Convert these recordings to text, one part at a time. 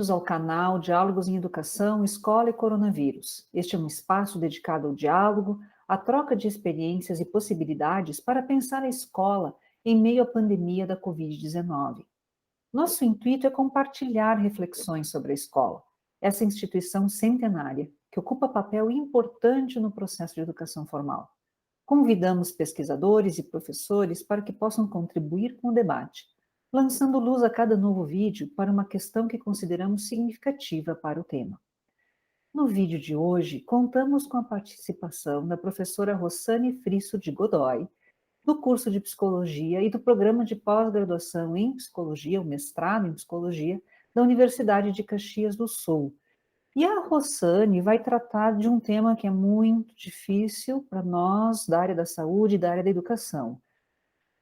bem-vindos ao canal Diálogos em Educação, Escola e Coronavírus. Este é um espaço dedicado ao diálogo, à troca de experiências e possibilidades para pensar a escola em meio à pandemia da Covid-19. Nosso intuito é compartilhar reflexões sobre a escola, essa instituição centenária que ocupa papel importante no processo de educação formal. Convidamos pesquisadores e professores para que possam contribuir com o debate, lançando luz a cada novo vídeo para uma questão que consideramos significativa para o tema. No vídeo de hoje, contamos com a participação da professora Rossane Frisso de Godoy, do curso de Psicologia e do programa de pós-graduação em Psicologia, o mestrado em Psicologia, da Universidade de Caxias do Sul. E a Rossane vai tratar de um tema que é muito difícil para nós, da área da saúde e da área da educação.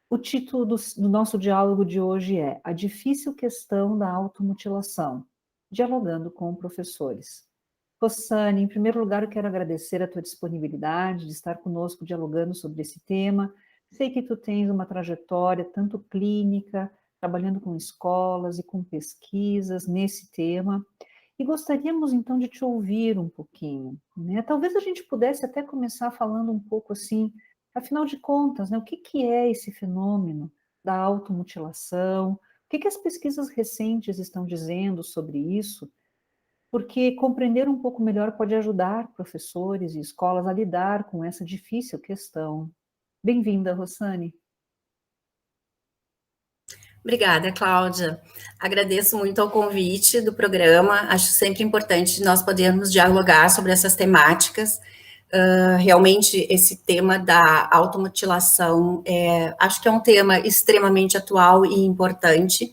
O título do nosso diálogo de hoje é A Difícil Questão da Automutilação, dialogando com professores. Rossane, em primeiro lugar, eu quero agradecer a tua disponibilidade de estar conosco dialogando sobre esse tema. Sei que tu tens uma trajetória tanto clínica, trabalhando com escolas e com pesquisas nesse tema, e gostaríamos então de te ouvir um pouquinho, né? Talvez a gente pudesse até começar falando um pouco assim. Afinal de contas, né, o que é esse fenômeno da automutilação? O que as pesquisas recentes estão dizendo sobre isso? Porque compreender um pouco melhor pode ajudar professores e escolas a lidar com essa difícil questão. Bem-vinda, Rossane. Obrigada, Cláudia. Agradeço muito ao convite do programa. Acho sempre importante nós podermos dialogar sobre essas temáticas. Realmente, esse tema da automutilação, acho que é um tema extremamente atual e importante,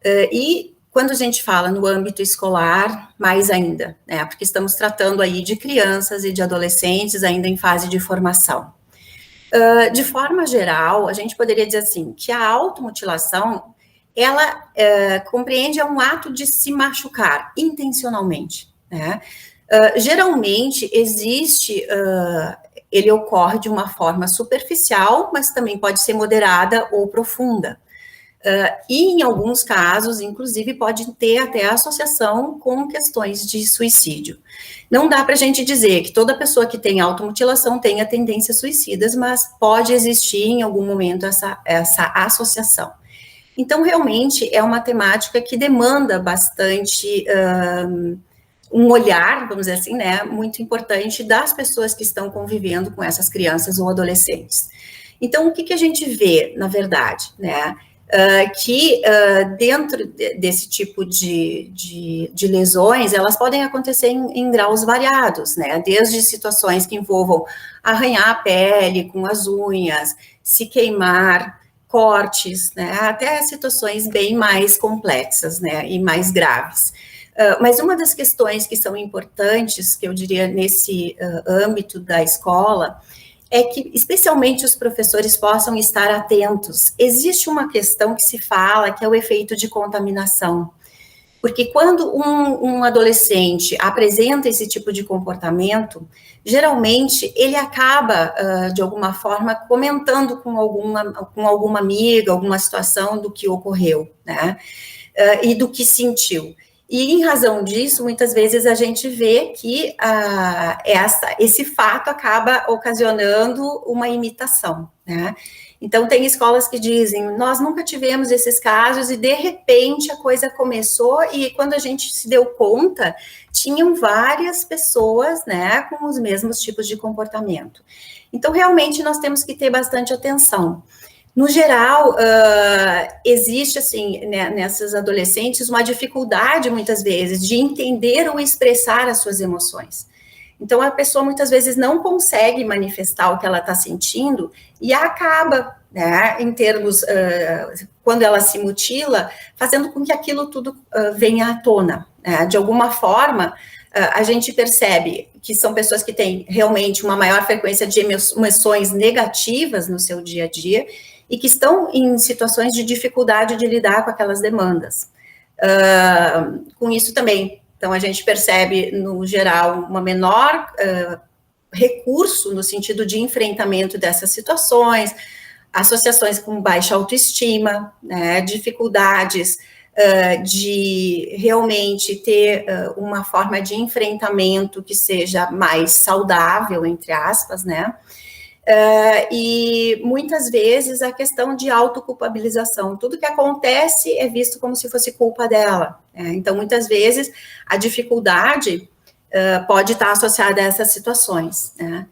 e quando a gente fala no âmbito escolar, mais ainda, né, porque estamos tratando aí de crianças e de adolescentes ainda em fase de formação. De forma geral, a gente poderia dizer assim, que a automutilação, ela compreende um ato de se machucar intencionalmente, né? Geralmente existe, ele ocorre de uma forma superficial, mas também pode ser moderada ou profunda. E em alguns casos, inclusive, pode ter até associação com questões de suicídio. Não dá para a gente dizer que toda pessoa que tem automutilação tenha tendências suicidas, mas pode existir em algum momento essa associação. Então, realmente, é uma temática que demanda bastante um olhar, vamos dizer assim, né, muito importante das pessoas que estão convivendo com essas crianças ou adolescentes. Então, o que a gente vê, na verdade, né, que dentro desse tipo de lesões, elas podem acontecer em graus variados, né, desde situações que envolvam arranhar a pele com as unhas, se queimar, cortes, né, até situações bem mais complexas, né, e mais graves. Mas uma das questões que são importantes, que eu diria nesse âmbito da escola, é que especialmente os professores possam estar atentos. Existe uma questão que se fala, que é o efeito de contaminação. Porque quando um adolescente apresenta esse tipo de comportamento, geralmente ele acaba, de alguma forma, comentando com alguma amiga, alguma situação do que ocorreu, né? E do que sentiu. E, em razão disso, muitas vezes a gente vê que esse fato acaba ocasionando uma imitação, né? Então, tem escolas que dizem, nós nunca tivemos esses casos e, de repente, a coisa começou e, quando a gente se deu conta, tinham várias pessoas, né, com os mesmos tipos de comportamento. Então, realmente, nós temos que ter bastante atenção. No geral, existe, assim, né, nessas adolescentes, uma dificuldade, muitas vezes, de entender ou expressar as suas emoções. Então, a pessoa, muitas vezes, não consegue manifestar o que ela está sentindo e acaba, né, em termos, quando ela se mutila, fazendo com que aquilo tudo venha à tona. Né? De alguma forma, a gente percebe que são pessoas que têm realmente uma maior frequência de emoções negativas no seu dia a dia, e que estão em situações de dificuldade de lidar com aquelas demandas. Com isso também, então, a gente percebe, no geral, uma menor recurso no sentido de enfrentamento dessas situações, associações com baixa autoestima, né, dificuldades de realmente ter uma forma de enfrentamento que seja mais saudável, entre aspas, né? E muitas vezes a questão de autoculpabilização, tudo que acontece é visto como se fosse culpa dela, né? Então, muitas vezes, a dificuldade pode estar associada a essas situações, né?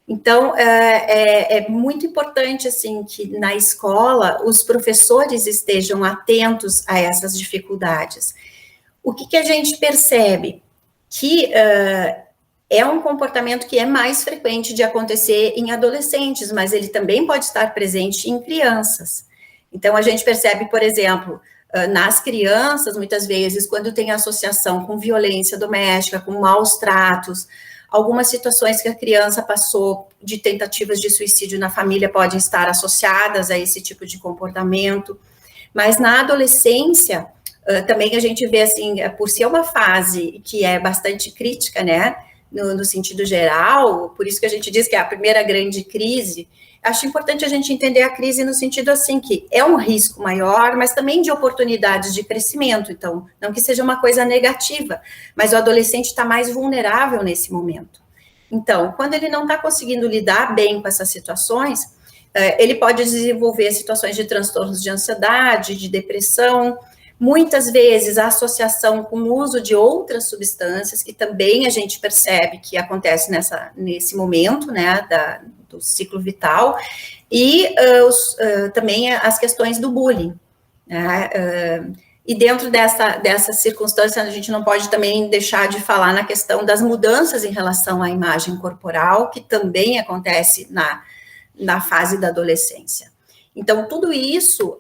Então, é muito importante, assim, que na escola os professores estejam atentos a essas dificuldades. O que a gente percebe? Que é um comportamento que é mais frequente de acontecer em adolescentes, mas ele também pode estar presente em crianças. Então, a gente percebe, por exemplo, nas crianças, muitas vezes, quando tem associação com violência doméstica, com maus tratos, algumas situações que a criança passou de tentativas de suicídio na família podem estar associadas a esse tipo de comportamento. Mas na adolescência, também a gente vê, assim, por ser uma fase que é bastante crítica, né, no sentido geral, por isso que a gente diz que é a primeira grande crise, acho importante a gente entender a crise no sentido, assim, que é um risco maior, mas também de oportunidades de crescimento. Então, não que seja uma coisa negativa, mas o adolescente está mais vulnerável nesse momento. Então, quando ele não está conseguindo lidar bem com essas situações, ele pode desenvolver situações de transtornos de ansiedade, de depressão, muitas vezes a associação com o uso de outras substâncias, que também a gente percebe que acontece nesse momento, né, do ciclo vital, e também as questões do bullying, né, e dentro dessa circunstância, a gente não pode também deixar de falar na questão das mudanças em relação à imagem corporal, que também acontece na fase da adolescência. Então, tudo isso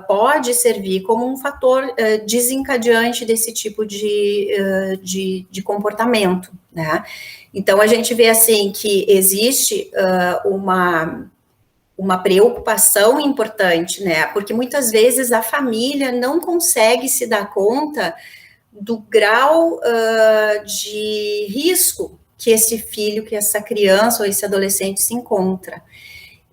pode servir como um fator desencadeante desse tipo de comportamento, né? Então, a gente vê, assim, que existe uma preocupação importante, né? Porque muitas vezes a família não consegue se dar conta do grau de risco que esse filho, que essa criança ou esse adolescente se encontra.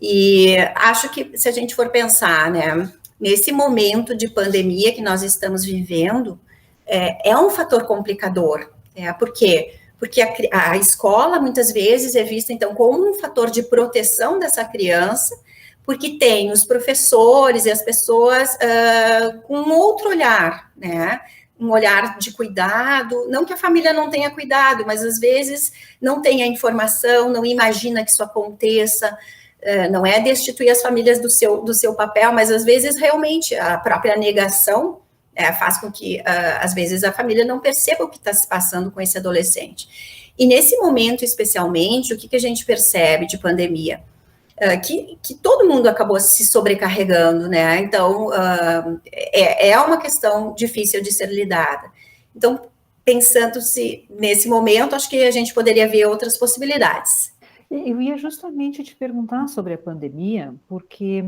E acho que, se a gente for pensar, né, nesse momento de pandemia que nós estamos vivendo, é um fator complicador. Por quê? Porque a escola, muitas vezes, é vista, então, como um fator de proteção dessa criança, porque tem os professores e as pessoas com um outro olhar, né? Um olhar de cuidado, não que a família não tenha cuidado, mas, às vezes, não tem a informação, não imagina que isso aconteça. Não é destituir as famílias do seu papel, mas às vezes realmente a própria negação faz com que, às vezes, a família não perceba o que está se passando com esse adolescente. E nesse momento, especialmente, o que a gente percebe de pandemia? Que todo mundo acabou se sobrecarregando, né? Então, é uma questão difícil de ser lidada. Então, pensando-se nesse momento, acho que a gente poderia ver outras possibilidades. Eu ia justamente te perguntar sobre a pandemia, porque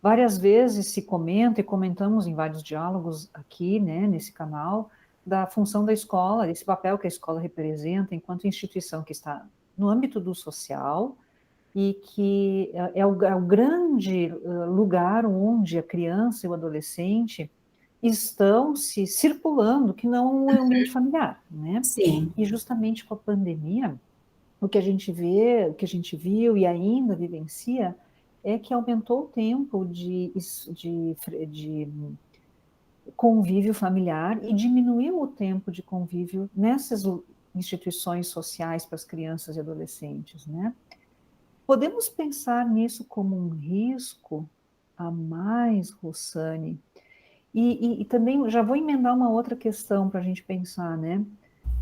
várias vezes se comenta, e comentamos em vários diálogos aqui, né, nesse canal, da função da escola, desse papel que a escola representa enquanto instituição que está no âmbito do social e que é o grande lugar onde a criança e o adolescente estão se circulando, que não é o ambiente familiar, né? Sim. E justamente com a pandemia, o que a gente vê, o que a gente viu e ainda vivencia, é que aumentou o tempo de convívio familiar e diminuiu o tempo de convívio nessas instituições sociais para as crianças e adolescentes, né? Podemos pensar nisso como um risco a mais, Rossane? E também já vou emendar uma outra questão para a gente pensar, né?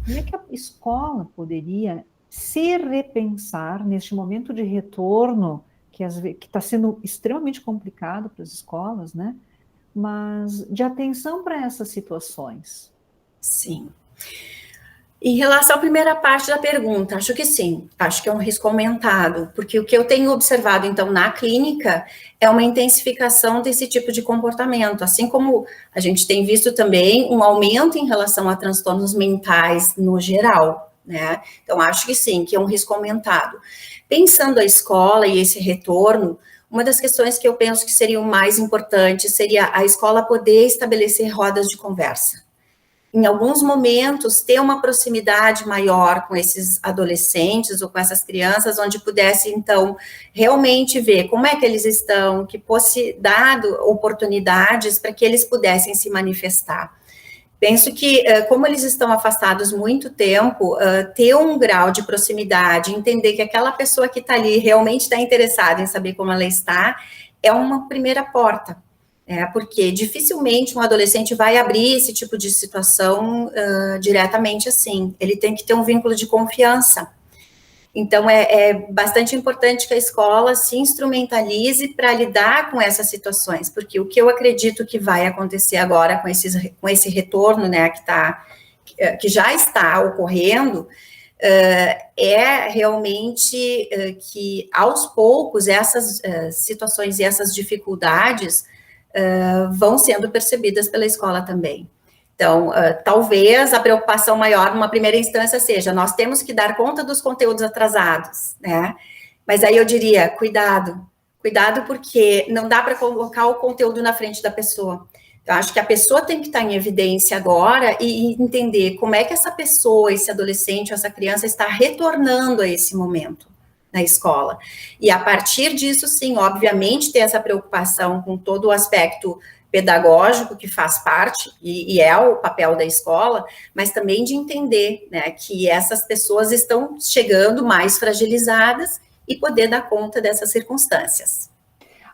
Como é que a escola poderia se repensar neste momento de retorno, que está sendo extremamente complicado para as escolas, né? Mas de atenção para essas situações? Sim. Em relação à primeira parte da pergunta, acho que sim, acho que é um risco aumentado, porque o que eu tenho observado, então, na clínica, é uma intensificação desse tipo de comportamento, assim como a gente tem visto também um aumento em relação a transtornos mentais no geral, né? Então, acho que sim, que é um risco aumentado. Pensando a escola e esse retorno, uma das questões que eu penso que seria o mais importante seria a escola poder estabelecer rodas de conversa. Em alguns momentos, ter uma proximidade maior com esses adolescentes ou com essas crianças, onde pudesse, então, realmente ver como é que eles estão, que fosse dado oportunidades para que eles pudessem se manifestar. Penso que, como eles estão afastados muito tempo, ter um grau de proximidade, entender que aquela pessoa que está ali realmente está interessada em saber como ela está, é uma primeira porta. Porque dificilmente um adolescente vai abrir esse tipo de situação diretamente assim. Ele tem que ter um vínculo de confiança. Então, é bastante importante que a escola se instrumentalize para lidar com essas situações, porque o que eu acredito que vai acontecer agora com esse retorno, né, que já está ocorrendo, é realmente que, aos poucos, essas situações e essas dificuldades vão sendo percebidas pela escola também. Então, talvez a preocupação maior numa primeira instância seja, nós temos que dar conta dos conteúdos atrasados, né? Mas aí eu diria, cuidado porque não dá para colocar o conteúdo na frente da pessoa. Eu acho que a pessoa tem que estar em evidência agora e entender como é que essa pessoa, esse adolescente, essa criança está retornando a esse momento na escola. E a partir disso, sim, obviamente, ter essa preocupação com todo o aspecto pedagógico que faz parte, e é o papel da escola, mas também de entender, né, que essas pessoas estão chegando mais fragilizadas e poder dar conta dessas circunstâncias.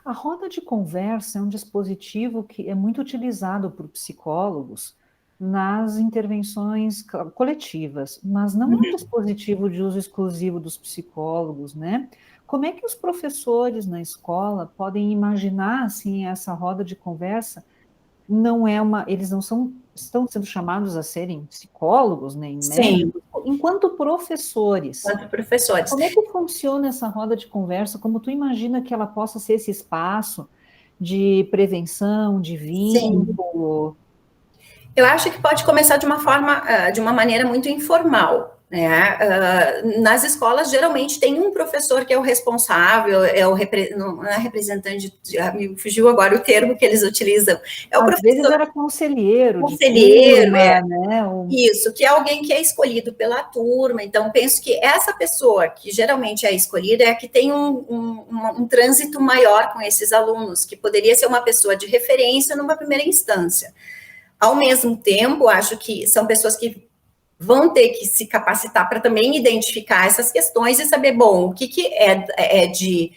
A roda de conversa é um dispositivo que é muito utilizado por psicólogos nas intervenções coletivas, mas não é um dispositivo de uso exclusivo dos psicólogos, né? Como é que os professores na escola podem imaginar assim essa roda de conversa? Não é uma, eles não são, estão sendo chamados a serem psicólogos, nem Sim, médicos, enquanto professores. quanto professores. Como é que funciona essa roda de conversa? Como tu imagina que ela possa ser esse espaço de prevenção, de Sim. vínculo? Eu acho que pode começar de uma forma, de uma maneira muito informal, né? Nas escolas, geralmente, tem um professor que é o responsável, não é representante, já me fugiu agora o termo que eles utilizam, é o Às vezes professor era conselheiro de conselheiro, turma, né? isso, que é alguém que é escolhido pela turma. Então, penso que essa pessoa que geralmente é escolhida é a que tem um trânsito maior com esses alunos, que poderia ser uma pessoa de referência numa primeira instância. Ao mesmo tempo, acho que são pessoas que vão ter que se capacitar para também identificar essas questões e saber, bom, o que é de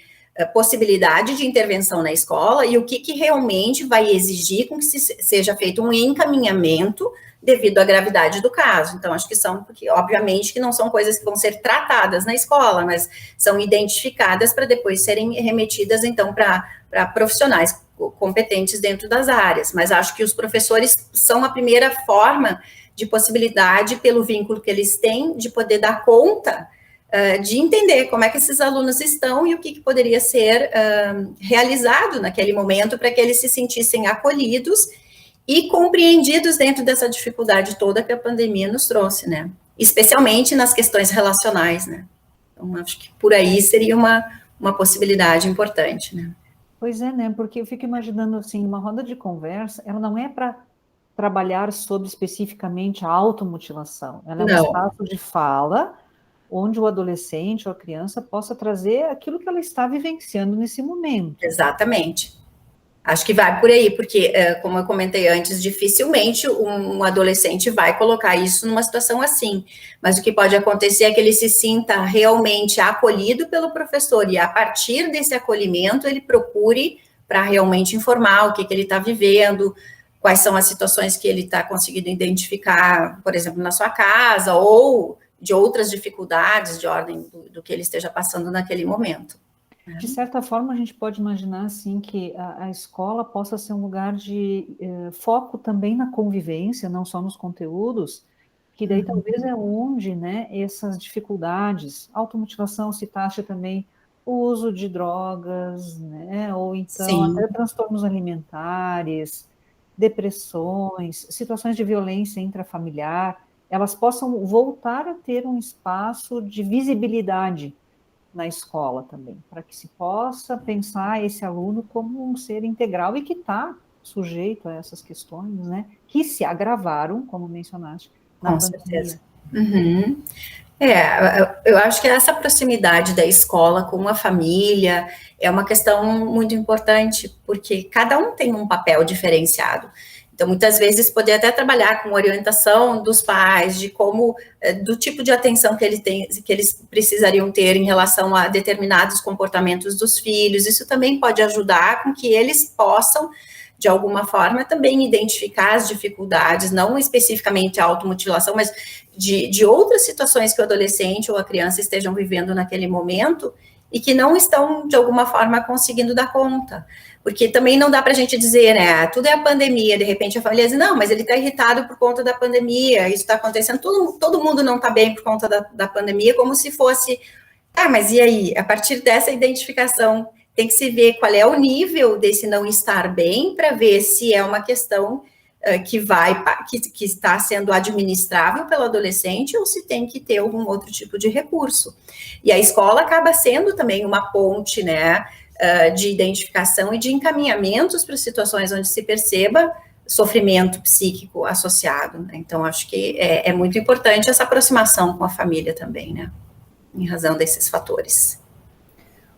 possibilidade de intervenção na escola e o que realmente vai exigir com que seja feito um encaminhamento devido à gravidade do caso. Então, acho que são, porque obviamente que não são coisas que vão ser tratadas na escola, mas são identificadas para depois serem remetidas, então, para profissionais competentes dentro das áreas. Mas acho que os professores são a primeira forma de possibilidade, pelo vínculo que eles têm, de poder dar conta de entender como é que esses alunos estão e o que poderia ser realizado naquele momento para que eles se sentissem acolhidos e compreendidos dentro dessa dificuldade toda que a pandemia nos trouxe, né? Especialmente nas questões relacionais, né? Então, acho que por aí seria uma possibilidade importante, né? Pois é, né? Porque eu fico imaginando assim, uma roda de conversa, ela não é para trabalhar sobre especificamente a automutilação, ela é um Não, espaço de fala onde o adolescente ou a criança possa trazer aquilo que ela está vivenciando nesse momento. exatamente. Acho que vai por aí, porque, como eu comentei antes, dificilmente um adolescente vai colocar isso numa situação assim. Mas o que pode acontecer é que ele se sinta realmente acolhido pelo professor e, a partir desse acolhimento, ele procure para realmente informar o que ele está vivendo, quais são as situações que ele está conseguindo identificar, por exemplo, na sua casa, ou de outras dificuldades de ordem do que ele esteja passando naquele momento. De certa forma, a gente pode imaginar assim que a escola possa ser um lugar de foco também na convivência, não só nos conteúdos, que daí talvez é onde, né, essas dificuldades, automutilação, se taxa também o uso de drogas, né, ou então Sim, até transtornos alimentares, depressões, situações de violência intrafamiliar, elas possam voltar a ter um espaço de visibilidade na escola também, para que se possa pensar esse aluno como um ser integral e que está sujeito a essas questões, né, que se agravaram, como mencionaste, na Com pandemia. certeza. Uhum. Eu acho que essa proximidade da escola com a família é uma questão muito importante, porque cada um tem um papel diferenciado. Então, muitas vezes, poder até trabalhar com orientação dos pais, de como, do tipo de atenção que eles precisariam ter em relação a determinados comportamentos dos filhos, isso também pode ajudar com que eles possam, de alguma forma, também identificar as dificuldades, não especificamente a automutilação, mas de outras situações que o adolescente ou a criança estejam vivendo naquele momento e que não estão, de alguma forma, conseguindo dar conta. Porque também não dá para a gente dizer, né, tudo é a pandemia, de repente a família diz, não, mas ele está irritado por conta da pandemia, isso está acontecendo, todo mundo não está bem por conta da pandemia, como se fosse, mas e aí? A partir dessa identificação, tem que se ver qual é o nível desse não estar bem, para ver se é uma questão que está sendo administrável pelo adolescente ou se tem que ter algum outro tipo de recurso. E a escola acaba sendo também uma ponte, né, de identificação e de encaminhamentos para situações onde se perceba sofrimento psíquico associado, né? Então, acho que é muito importante essa aproximação com a família também, né, em razão desses fatores.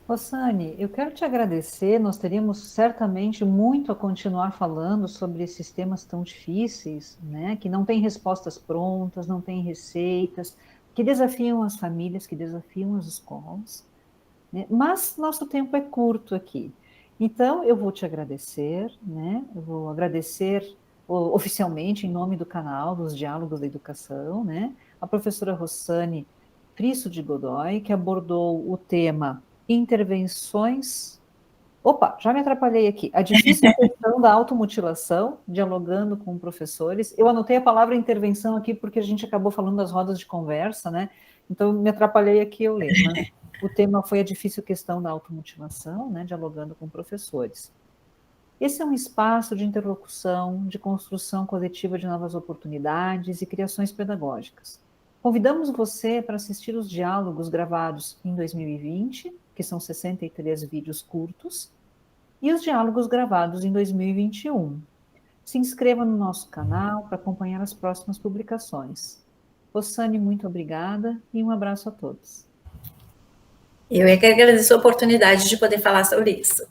Rosane, eu quero te agradecer. Nós teríamos certamente muito a continuar falando sobre esses temas tão difíceis, né? Que não têm respostas prontas, não têm receitas, que desafiam as famílias, que desafiam as escolas, né? Mas nosso tempo é curto aqui. Então, eu vou te agradecer, né? Eu vou agradecer oficialmente, em nome do canal dos Diálogos da Educação, né? A professora Rosane Frisso de Godoy, que abordou o tema intervenções. Opa, já me atrapalhei aqui. A difícil questão da automutilação, dialogando com professores. Eu anotei a palavra intervenção aqui porque a gente acabou falando das rodas de conversa, né? Então, me atrapalhei aqui eu ler, mas o tema foi a difícil questão da automutilação, né? Dialogando com professores. Esse é um espaço de interlocução, de construção coletiva de novas oportunidades e criações pedagógicas. Convidamos você para assistir os diálogos gravados em 2020, que são 63 vídeos curtos, e os diálogos gravados em 2021. Se inscreva no nosso canal para acompanhar as próximas publicações. Rosane, muito obrigada e um abraço a todos. Eu é que agradeço a oportunidade de poder falar sobre isso.